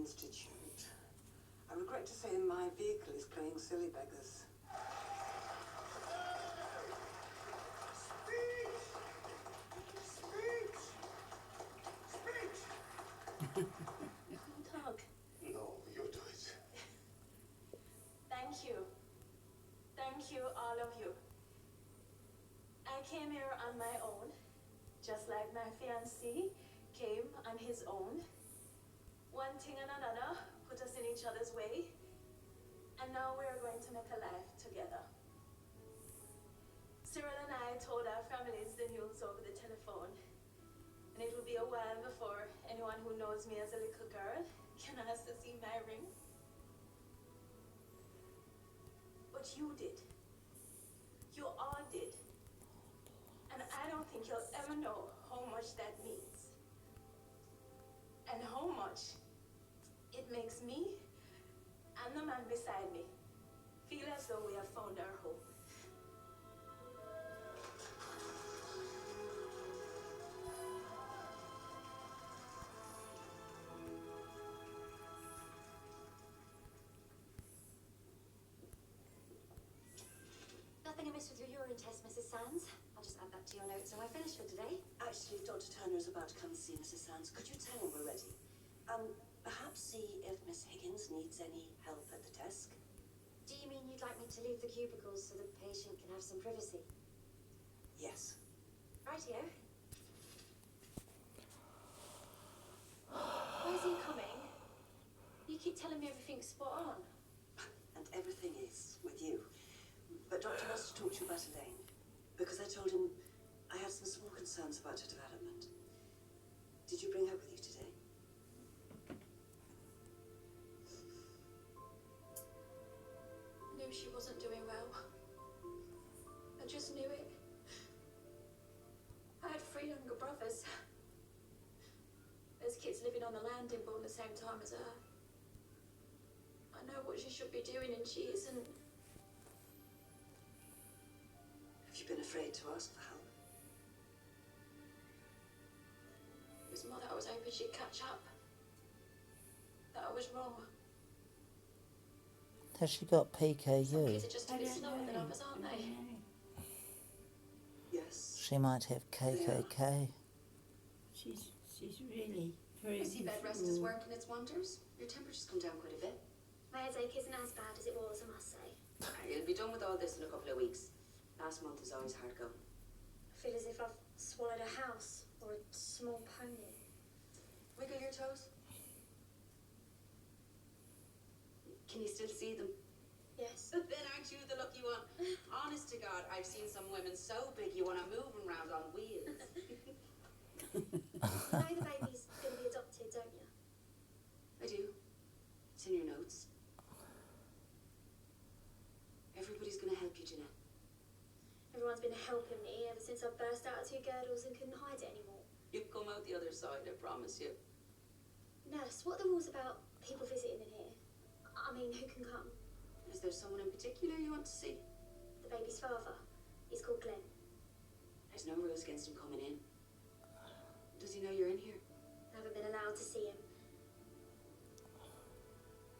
Institute. I regret to say my vehicle is playing silly beggars. Doug. No, you do it. Thank you. Thank you, all of you. I came here on my own, just like my fiancé came on his own. One thing and another put us in each other's way, and now we're going to make a life together. Cyril and I told our families the news over the telephone, and it will be a while before anyone who knows me as a little girl can ask to see my ring. But you did. You all did. And I don't think you'll ever know how much that means. And how much it makes me and the man beside me feel as though we have found our home. Nothing amiss with your urine test, Mrs. Sands. I'll just add that to your notes, so I finished for today. Actually, Dr. Turner is about to come to see Mrs. Sands. Could you tell him we're ready? Perhaps see if Miss Higgins needs any help at the desk? Do you mean you'd like me to leave the cubicles so the patient can have some privacy? Yes. Rightio. Where's he coming? You keep telling me everything's spot on. And everything is, with you. But Doctor wants to talk to you about Elaine, because I told him I had some small concerns about her development. Did you bring her with you today? Knew she wasn't doing well. I just knew it. I had 3 younger brothers. There's kids living on the landing born the same time as her. I know what she should be doing and she isn't. Have you been afraid to ask for help? It was more that I was hoping she'd catch up. That I was wrong. Has she got Some PKU? kids are just a bit slower than others, aren't they? Yes. She might have KKK. She's really very I see bed rest is working its wonders. Your temperature's come down quite a bit. My headache isn't as bad as it was, I must say. You'll be done with all this in a couple of weeks. Last month is always hard going. I feel as if I've swallowed a house or a small pony. Wiggle your toes. Can you still see them? Yes. Then aren't you the lucky one? Honest to God, I've seen some women so big you want to move them around on wheels. You know the baby's going to be adopted, don't you? I do. It's in your notes. Everybody's going to help you, Jeanette. Everyone's been helping me ever since I burst out of 2 girdles and couldn't hide it anymore. You'll come out the other side, I promise you. Nurse, what are the rules about people visiting in here? I mean, who can come? Is there someone in particular you want to see? The baby's father. He's called Glenn. There's no rules against him coming in. Does he know you're in here? I haven't been allowed to see him.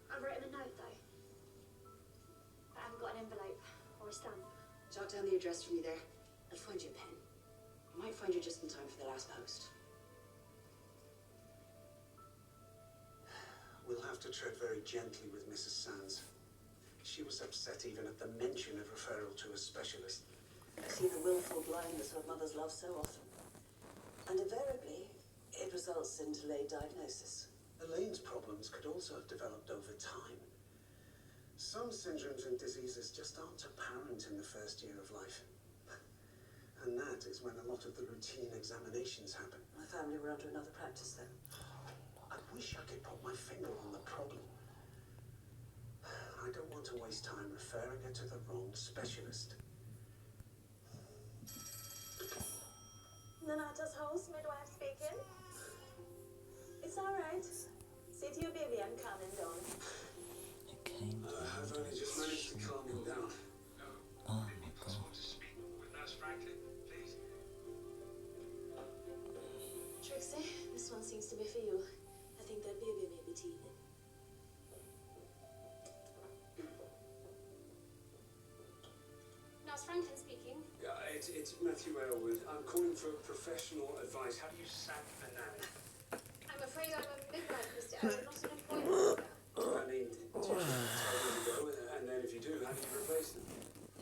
I wrote him a note, though. But I haven't got an envelope or a stamp. Jot down the address for me there. I'll find you a pen. I might find you just in time for the last post. We'll have to tread very gently with Mrs. Sands. She was upset even at the mention of referral to a specialist. I see the willful blindness of mothers love so often. And invariably, it results in delayed diagnosis. Elaine's problems could also have developed over time. Some syndromes and diseases just aren't apparent in the first year of life. And that is when a lot of the routine examinations happen. My family were under another practice then. I wish I could put my finger on the problem. I don't want to waste time referring her to the wrong specialist. Nanata's house, midwife speaking. It's all right. Sit your baby and calm him down. Okay. I've only just managed to calm him down. Oh my God. Trixie, this one seems to be for you. I think that baby may be teething. Matthew Elwood. I'm calling for professional advice. How do you sack a nanny? I'm afraid I'm a midwife, Mr. Elwood, not an employment. I mean, do you tell them to go, and then if you do, how do you replace them?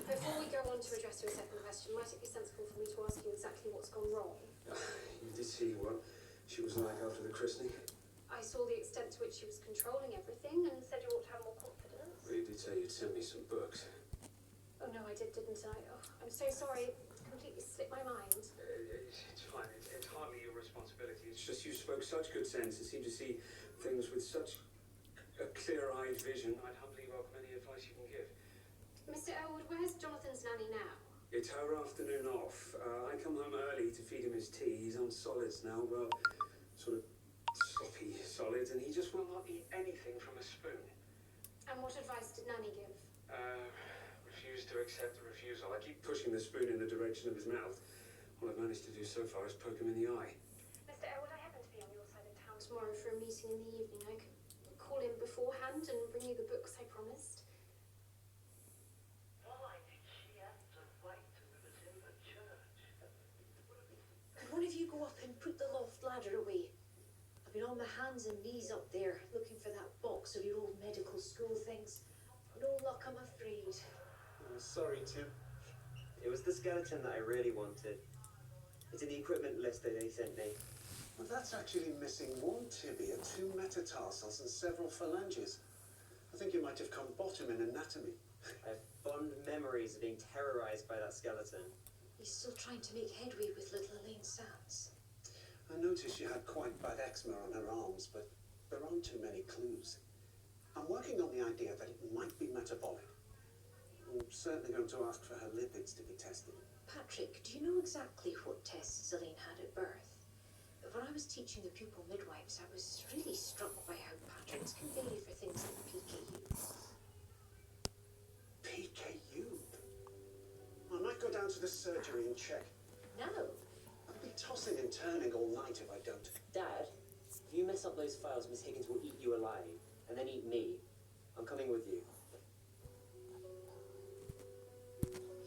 Before we go on to address your second question, might it be sensible for me to ask you exactly what's gone wrong? You did see what she was like after the christening? I saw the extent to which she was controlling everything and said you ought to have more confidence. Well, you did say you'd send me some books. Oh no, I didn't I? Oh, I'm so sorry. It completely slipped my mind. It's fine. It's hardly your responsibility. It's just you spoke such good sense and seemed to see things with such a clear-eyed vision. I'd humbly welcome any advice you can give. Mr. Elwood, where's Jonathan's nanny now? It's her afternoon off. I come home early to feed him his tea. He's on solids now. Well, sort of sloppy solids, and he just will not eat anything from a spoon. And what advice did Nanny give? Refused to accept the refusal. I keep pushing the spoon in the direction of his mouth. All I've managed to do so far is poke him in the eye. Mr. Elwood, I happen to be on your side of town tomorrow for a meeting in the evening. I could call in beforehand and bring you the books I promised. Why did she have to wait till we was in the church? Could one of you go up and put the loft ladder away? I've been on my hands and knees up there, looking for that box of your old medical school things. No luck, I'm afraid. Sorry, Tim. It was the skeleton that I really wanted. It's in the equipment list that they sent me. Well, that's actually missing one tibia, 2 metatarsals, and several phalanges. I think you might have come bottom in anatomy. I have fond memories of being terrorized by that skeleton. He's still trying to make headway with little Elaine Sands. I noticed she had quite bad eczema on her arms, but there aren't too many clues. I'm working on the idea that it might be metabolic. I'm certainly going to ask for her lipids to be tested. Patrick, do you know exactly what tests Elaine had at birth? When I was teaching the pupil midwives, I was really struck by how patterns can vary for things like PKU. PKU? I might go down to the surgery and check. No. I'll be tossing and turning all night if I don't. Dad, if you mess up those files, Miss Higgins will eat you alive, and then eat me. I'm coming with you.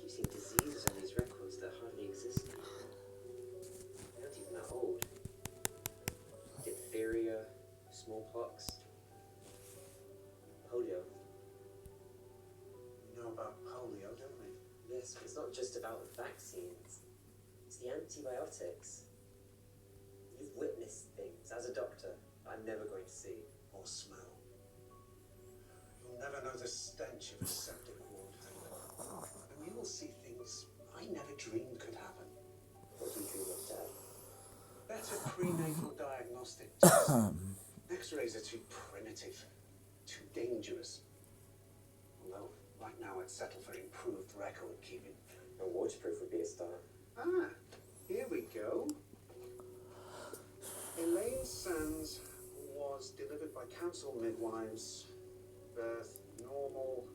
You've seen diseases on these records that hardly exist now. They're not even that old. Diphtheria, smallpox, polio. We know about polio, don't we? Yes, but it's not just about the vaccines. It's the antibiotics. You've witnessed things as a doctor I'm never going to see. Or smell. You'll never know the stench of a septic ward. And you will see things I never dreamed could happen. What do you dream of, Dad? Better prenatal diagnostic tests. X-rays are too primitive, too dangerous. Although, right now I'd settle for improved record keeping. And waterproof would be a start. Ah, here we go. Elaine Sands was delivered by council midwives. Birth normal.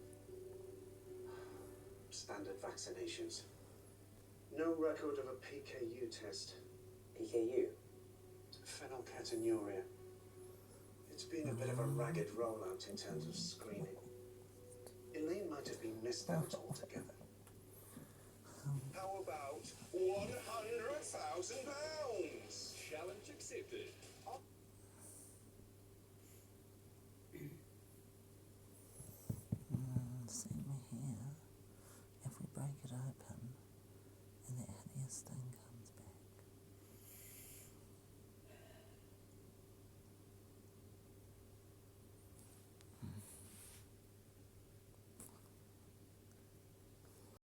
Standard vaccinations. No record of a PKU test. PKU? Phenylketonuria. It's been a bit of a ragged rollout in terms of screening. Elaine might have been missed out altogether. How about £100,000? Challenge accepted. See me here. If we break it open and the hideous thing